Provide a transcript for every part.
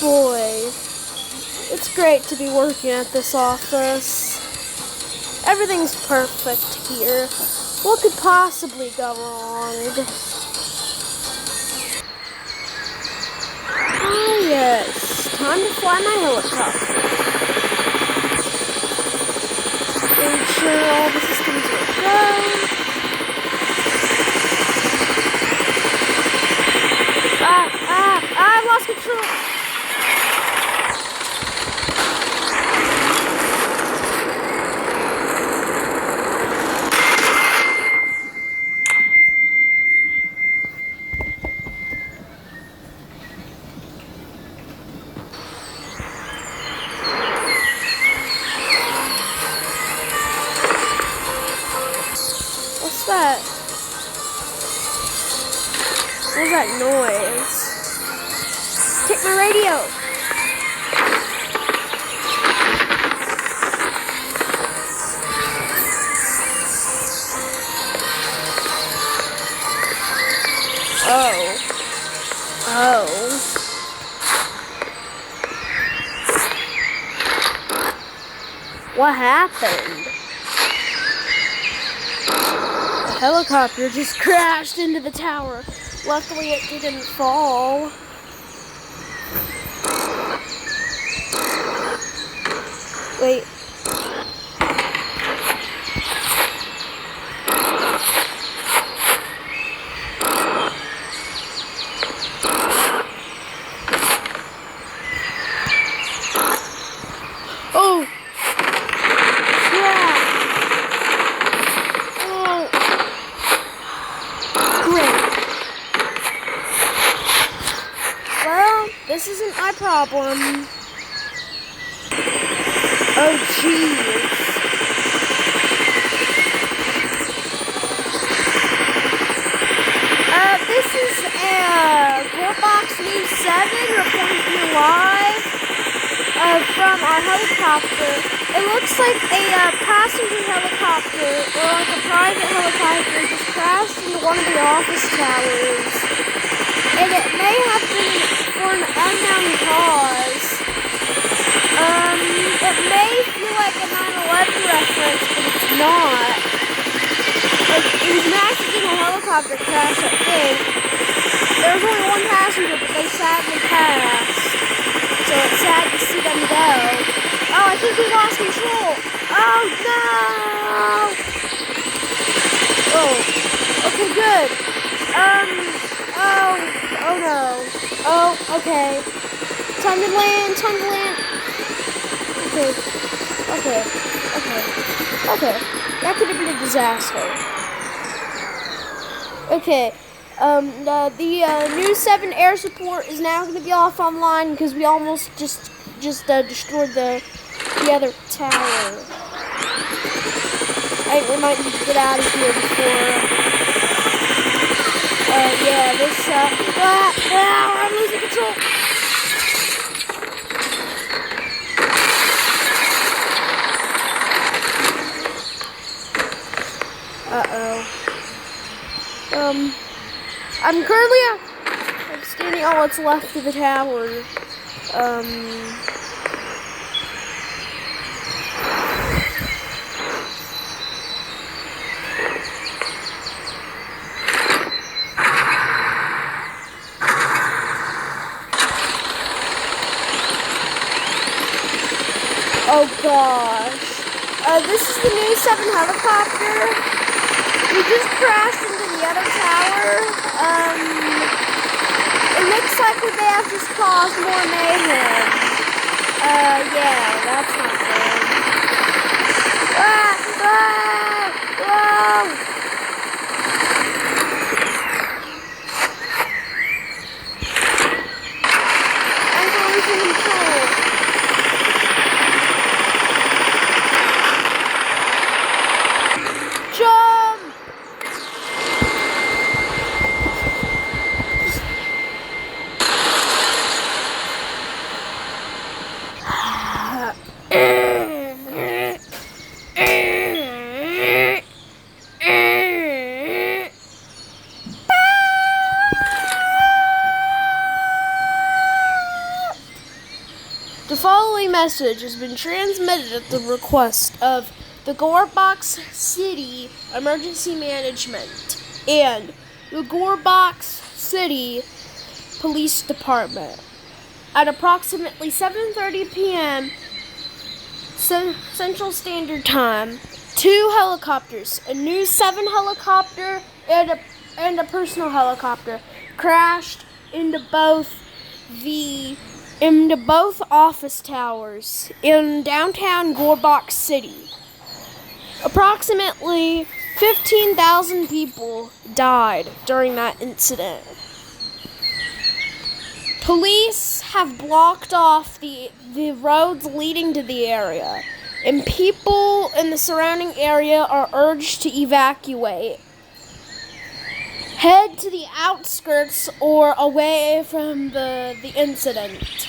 boy. It's great to be working at this office. Everything's perfect here. What could possibly go wrong? Ah, yes. Time to fly my helicopter. Make sure all the systems are go. I lost control. What's that? What's that noise? Take my radio! Oh. What happened? The helicopter just crashed into the tower. Luckily it didn't fall. Wait. Oh! Yeah! Oh! Great. Well, this isn't my problem. Oh, jeez. This is a Warbox News 7 reporting to you live from our helicopter. It looks like a passenger helicopter, or like a private helicopter, just crashed into one of the office towers. And it may have been for an unknown cause. It may feel like a 9/11 reference, but it's not. Like, it was an accidental helicopter crash, I think. There was only one passenger, but they sadly passed. So it's sad to see them go. Oh, I think we lost control. Oh, no! Oh, okay, good. Oh no. Oh, okay. Time to land. Okay. That could have been a disaster. Okay. The News 7 air support is now going to be off online because we almost just destroyed the other tower. I think we might need to get out of here before. Yeah, this, I'm losing control. I'm currently standing on what's left of the tower. Oh gosh. This is the News 7 helicopter. We just crashed into the other tower. It looks like we may have just caused more mayhem. Yeah, that's not good. Whoa! I'm losing control. The following message has been transmitted at the request of the Gorebox City Emergency Management and the Gorebox City Police Department. At approximately 7:30 p.m. Central Standard Time, 2 helicopters, a News 7 helicopter and a personal helicopter, crashed into both office towers in downtown Gorebox City. Approximately 15,000 people died during that incident. Police have blocked off the roads leading to the area, and people in the surrounding area are urged to evacuate. Head to the outskirts or away from the incident.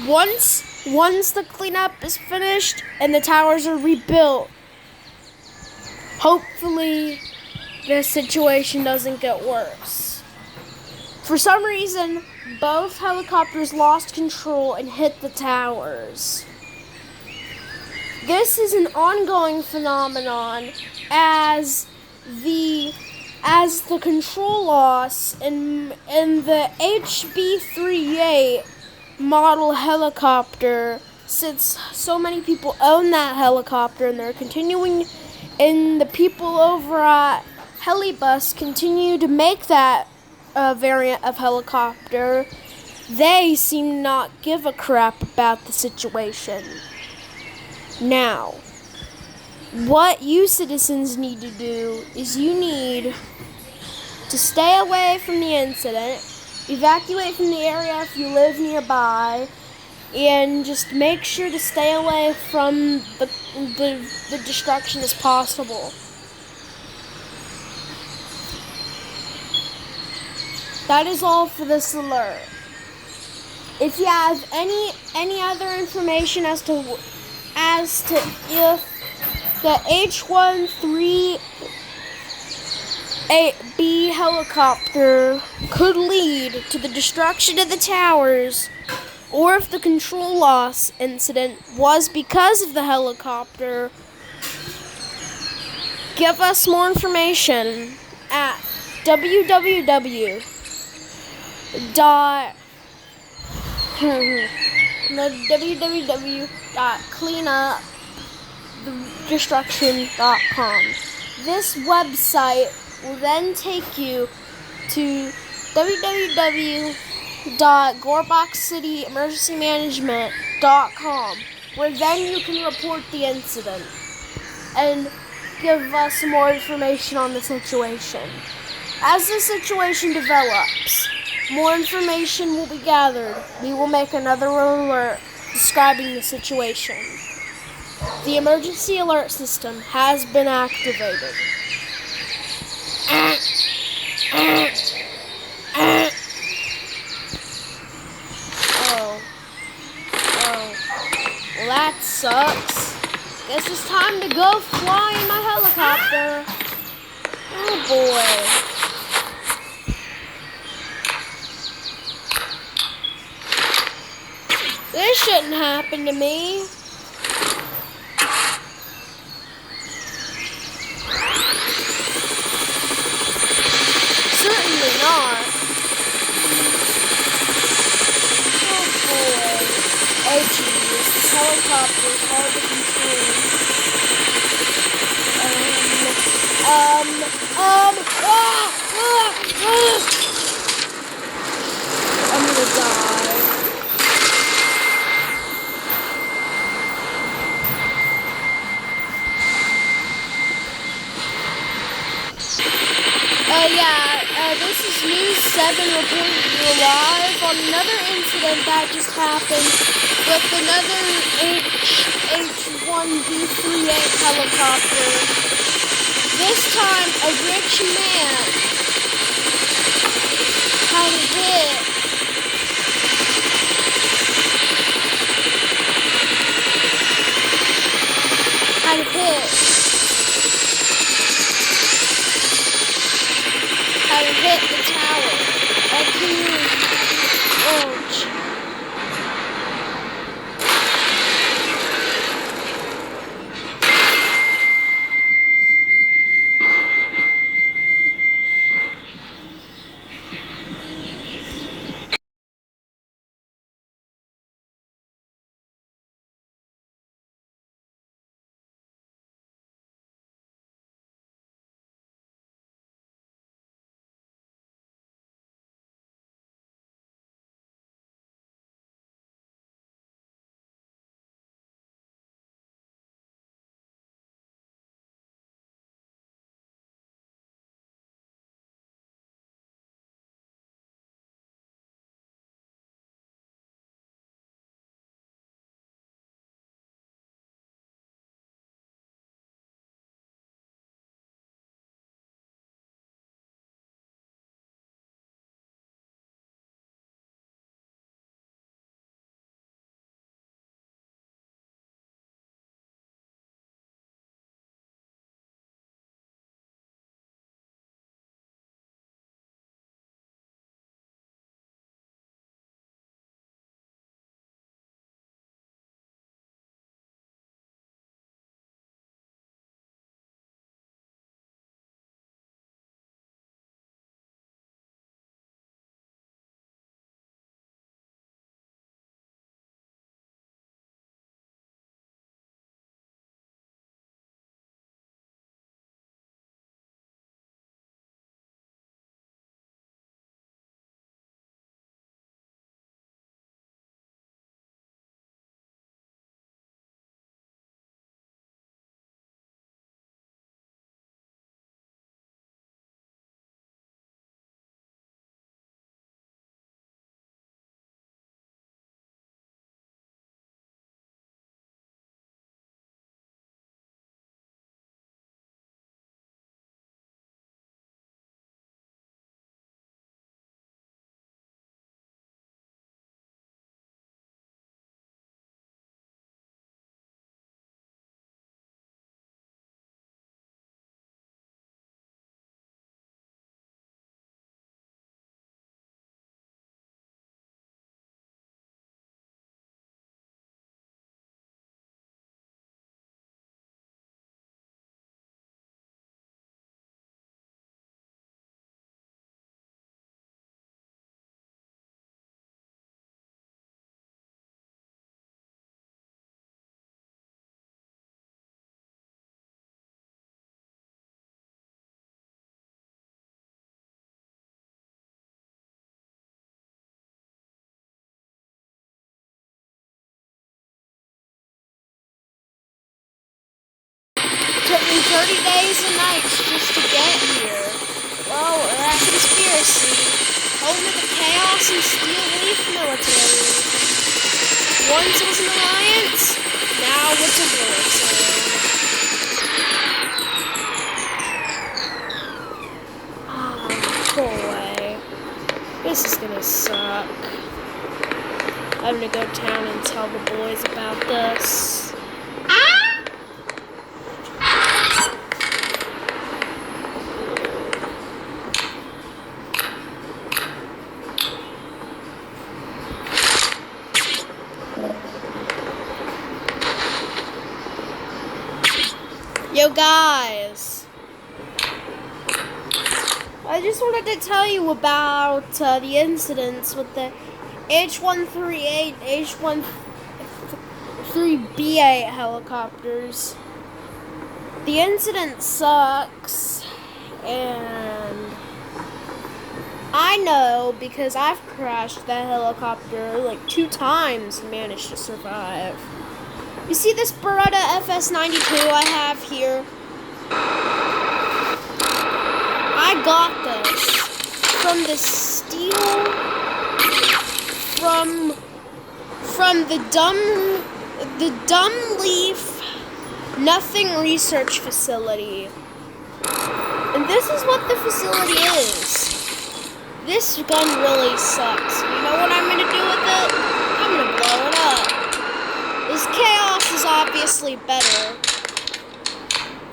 Once the cleanup is finished and the towers are rebuilt, hopefully the situation doesn't get worse. For some reason, both helicopters lost control and hit the towers. This is an ongoing phenomenon as the control loss in the HB-38 model helicopter, since so many people own that helicopter and they're continuing, and the people over at Helibus continue to make that variant of helicopter, they seem to not give a crap about the situation. Now, what you citizens need to do is you need to stay away from the incident, evacuate from the area if you live nearby, and just make sure to stay away from the destruction as possible. That is all for this alert. If you have any other information as to if the H-13B helicopter could lead to the destruction of the towers, or if the control loss incident was because of the helicopter, give us more information at www.cleanupthedestruction.com. This website will then take you to www.goreboxcityemergencymanagement.com, where then you can report the incident and give us more information on the situation. As the situation develops, more information will be gathered. We will make another alert describing the situation. The emergency alert system has been activated. Oh, well, that sucks. Guess it's time to go fly in my helicopter. Oh boy. This shouldn't happen to me. Certainly not. Oh boy. Oh geez, this helicopter is hard to control. I'm gonna die. This is News 7 reporting you live on another incident that just happened with another H-1B-38 helicopter. This time, a rich man had hit hit the tower. Ouch. took me 30 days and nights just to get here. Well, that conspiracy. Home of the Chaos and Steel Leaf military. Once it was an alliance, now it's a war zone. Oh, boy. This is gonna suck. I'm gonna go to town and tell the boys about this. Yo guys, I just wanted to tell you about the incidents with the H-138, H-13B8 helicopters. The incident sucks, and I know because I've crashed that helicopter like 2 times and managed to survive. You see this Beretta FS92 I have here? I got this from the steel, from the Dumb Leaf Nothing Research Facility. And this is what the facility is. This gun really sucks. You know what I'm gonna do with it? I'm gonna blow it up. This Chaos is obviously better.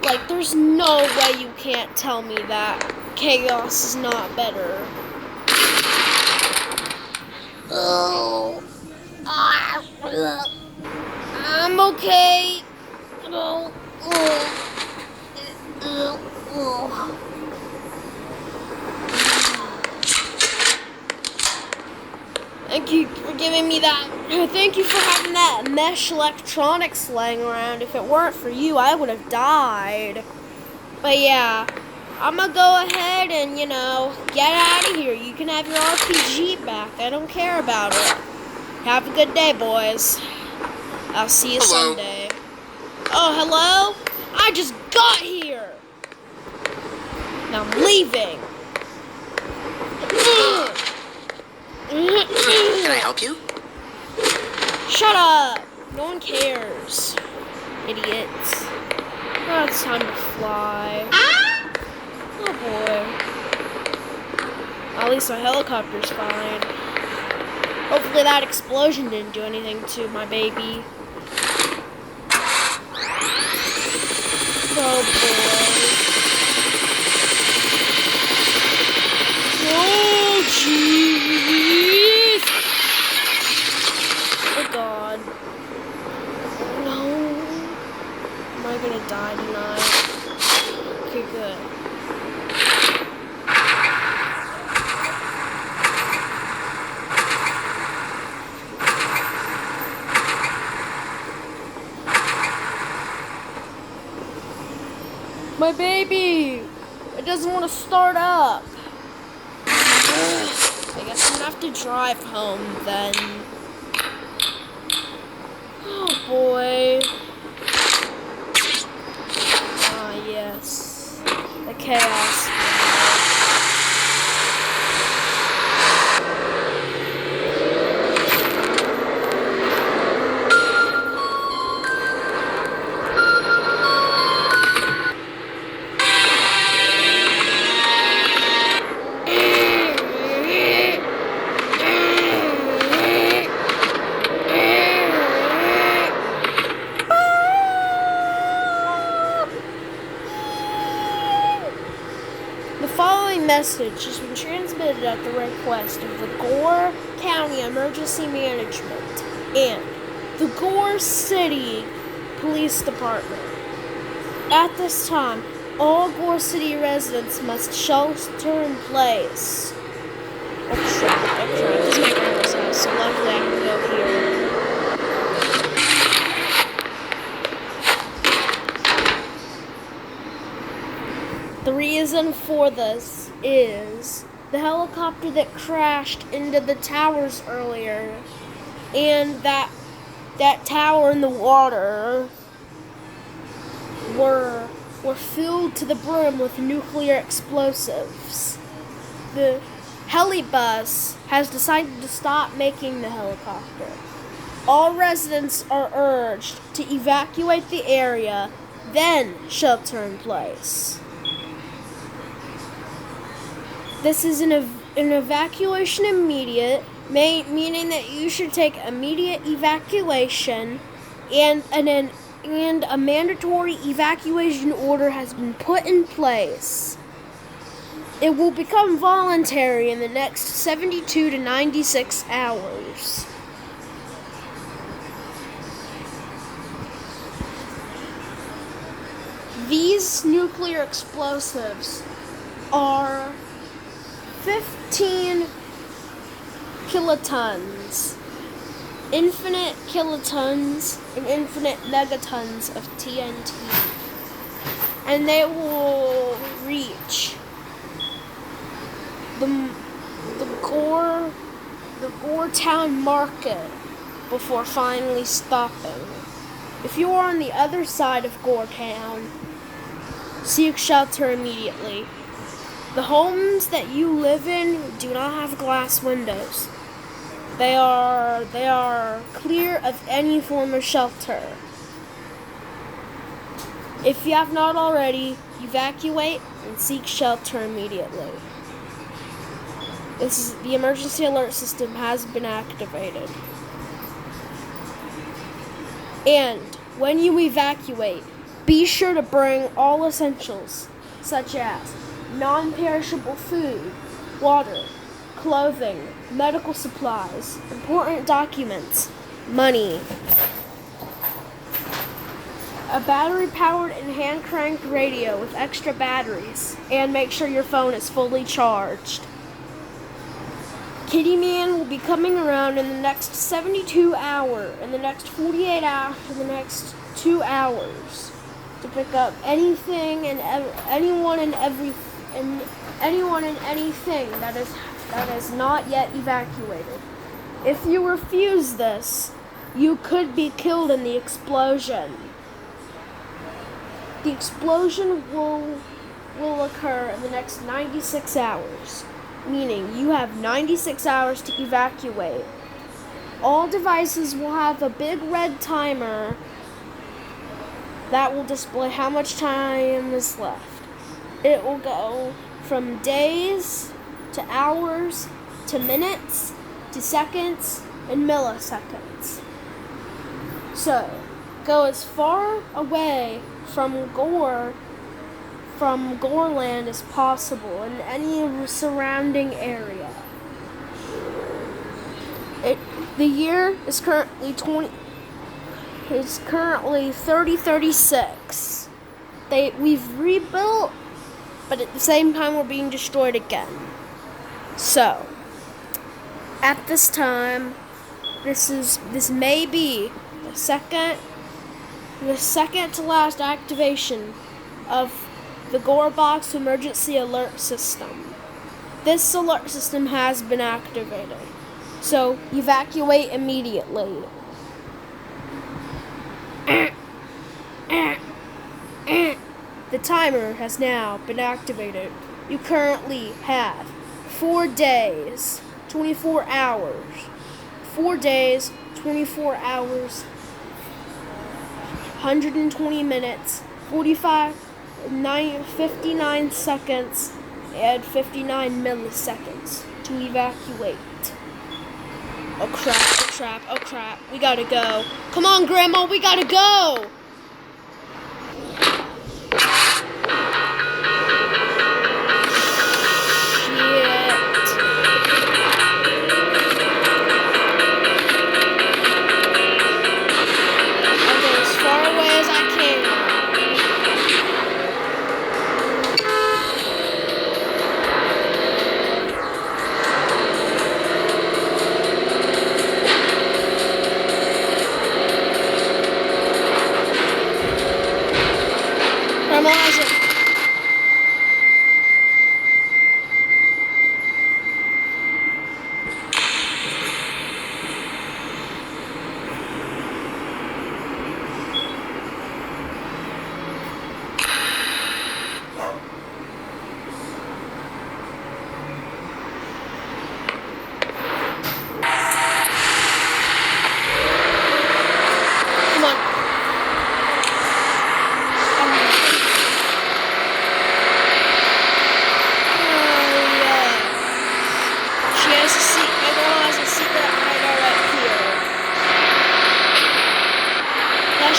Like, there's no way you can't tell me that Chaos is not better. Oh. I'm okay. Oh. Thank you for giving me that. Thank you for having that mesh electronics laying around. If it weren't for you, I would have died. But yeah, I'm gonna go ahead and, you know, get out of here. You can have your RPG back. I don't care about it. Have a good day, boys. I'll see you Sunday. Oh, hello? I just got here. Now I'm leaving. Can I help you? Shut up! No one cares. Idiots. Now it's time to fly. Oh boy. At least my helicopter's fine. Hopefully that explosion didn't do anything to my baby. Oh boy. Oh jeez. Oh god. No. Am I gonna die tonight? Okay, good. My baby! It doesn't want to start up. I guess I'm gonna have to drive home then. Oh boy. Ah, yes. The chaos. The following message has been transmitted at the request of the Gore County Emergency Management and the Gore City Police Department. At this time, all Gore City residents must shelter in place. Oh crap. This is my grandma's house, so luckily I can go here. The reason for this is the helicopter that crashed into the towers earlier, and that tower in the water were were filled to the brim with nuclear explosives. The helibus has decided to stop making the helicopter. All residents are urged to evacuate the area, then shelter in place. This is an evacuation immediate, meaning that you should take immediate evacuation, and a mandatory evacuation order has been put in place. It will become voluntary in the next 72 to 96 hours. These nuclear explosives are 15 kilotons, infinite kilotons, and infinite megatons of TNT. And they will reach the Gore Town market before finally stopping. If you are on the other side of Gore Town, seek shelter immediately. The homes that you live in do not have glass windows. They are clear of any form of shelter. If you have not already, evacuate and seek shelter immediately. The emergency alert system has been activated. And when you evacuate, be sure to bring all essentials, such as non-perishable food, water, clothing, medical supplies, important documents, money, a battery-powered and hand-cranked radio with extra batteries, and make sure your phone is fully charged. Kitty Man will be coming around in the next 72 hours, in the next 48 hours, in the next 2 hours, to pick up anything and anyone and anything that is not yet evacuated. If you refuse this, you could be killed in the explosion. The explosion will occur in the next 96 hours, meaning you have 96 hours to evacuate. All devices will have a big red timer that will display how much time is left. It will go from days to hours to minutes to seconds and milliseconds. So, go as far away from Goreland as possible in any surrounding area. The year is currently 3036. We've rebuilt, but at the same time we're being destroyed again. So, at this time, this may be the second to last activation of the Gorebox emergency alert system. This alert system has been activated, so evacuate immediately. The timer has now been activated. You currently have 4 days, 24 hours. 4 days, 24 hours, 120 minutes, 59 seconds, and 59 milliseconds to evacuate. Oh crap, oh crap, oh crap. We gotta go. Come on, Grandma, we gotta go!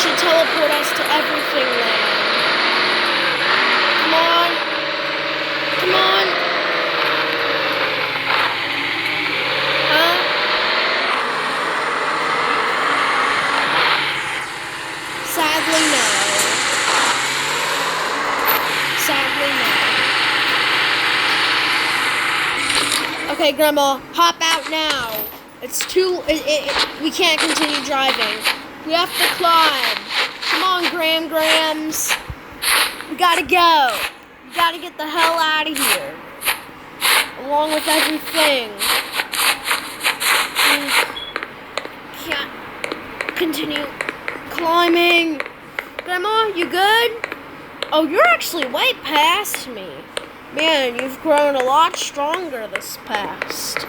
should teleport us to everything land. Come on. Come on. Huh? Sadly, no. Sadly, no. Okay, Grandma, hop out now. It's we can't continue driving. We have to climb. Come on, Grams. We gotta go. We gotta get the hell out of here. Along with everything. We can't continue climbing. Grandma, you good? Oh, you're actually way past me. Man, you've grown a lot stronger this past.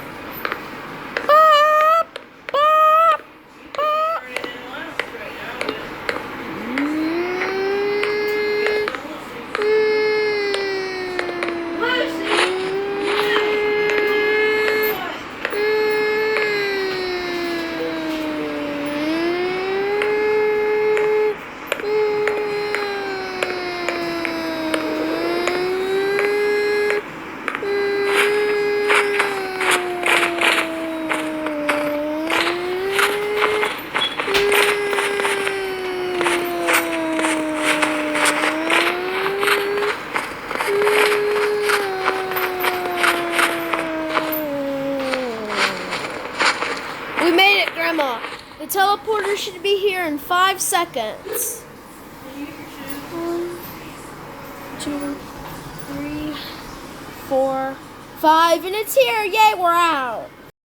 We made it, Grandma. The teleporter should be here in 5 seconds. 1, 2, 3, 4, 5, and it's here. Yay, we're out.